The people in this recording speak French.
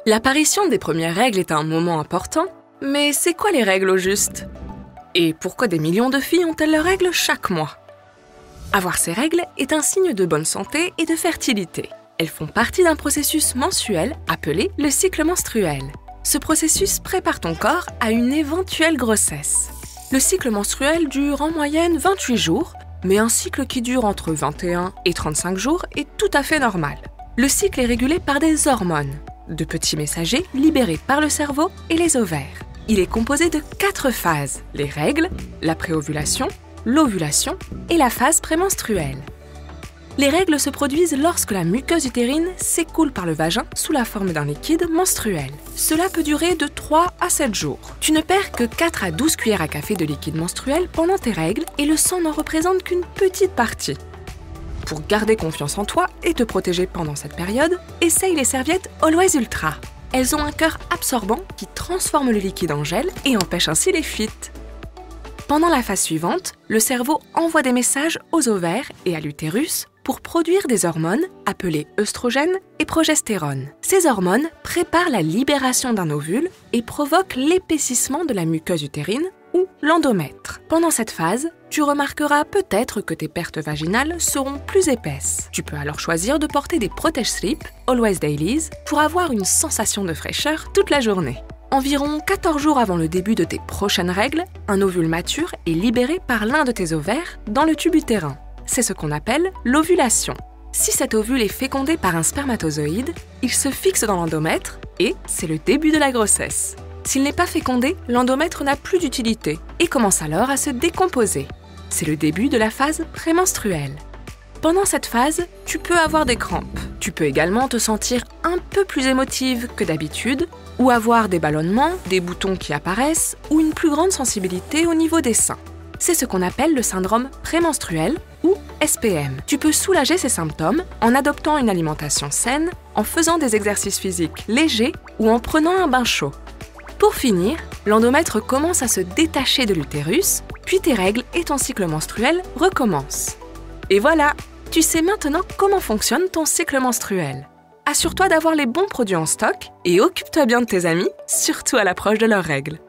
L'apparition des premières règles est un moment important, mais c'est quoi les règles au juste? Et pourquoi des millions de filles ont-elles leurs règles chaque mois? Avoir ces règles est un signe de bonne santé et de fertilité. Elles font partie d'un processus mensuel appelé le cycle menstruel. Ce processus prépare ton corps à une éventuelle grossesse. Le cycle menstruel dure en moyenne 28 jours, mais un cycle qui dure entre 21 et 35 jours est tout à fait normal. Le cycle est régulé par des hormones, de petits messagers libérés par le cerveau et les ovaires. Il est composé de 4 phases, les règles, la préovulation, l'ovulation et la phase prémenstruelle. Les règles se produisent lorsque la muqueuse utérine s'écoule par le vagin sous la forme d'un liquide menstruel. Cela peut durer de 3 à 7 jours. Tu ne perds que 4 à 12 cuillères à café de liquide menstruel pendant tes règles et le sang n'en représente qu'une petite partie. Pour garder confiance en toi et te protéger pendant cette période, essaye les serviettes Always Ultra. Elles ont un cœur absorbant qui transforme le liquide en gel et empêche ainsi les fuites. Pendant la phase suivante, le cerveau envoie des messages aux ovaires et à l'utérus pour produire des hormones appelées œstrogènes et progestérone. Ces hormones préparent la libération d'un ovule et provoquent l'épaississement de la muqueuse utérine ou l'endomètre. Pendant cette phase, tu remarqueras peut-être que tes pertes vaginales seront plus épaisses. Tu peux alors choisir de porter des protège-slip Always Dailies pour avoir une sensation de fraîcheur toute la journée. Environ 14 jours avant le début de tes prochaines règles, un ovule mature est libéré par l'un de tes ovaires dans le tube utérin. C'est ce qu'on appelle l'ovulation. Si cet ovule est fécondé par un spermatozoïde, il se fixe dans l'endomètre et c'est le début de la grossesse. S'il n'est pas fécondé, l'endomètre n'a plus d'utilité et commence alors à se décomposer. C'est le début de la phase prémenstruelle. Pendant cette phase, tu peux avoir des crampes. Tu peux également te sentir un peu plus émotive que d'habitude ou avoir des ballonnements, des boutons qui apparaissent ou une plus grande sensibilité au niveau des seins. C'est ce qu'on appelle le syndrome prémenstruel ou SPM. Tu peux soulager ces symptômes en adoptant une alimentation saine, en faisant des exercices physiques légers ou en prenant un bain chaud. Pour finir, l'endomètre commence à se détacher de l'utérus, puis tes règles et ton cycle menstruel recommencent. Et voilà, tu sais maintenant comment fonctionne ton cycle menstruel. Assure-toi d'avoir les bons produits en stock et occupe-toi bien de tes amis, surtout à l'approche de leurs règles.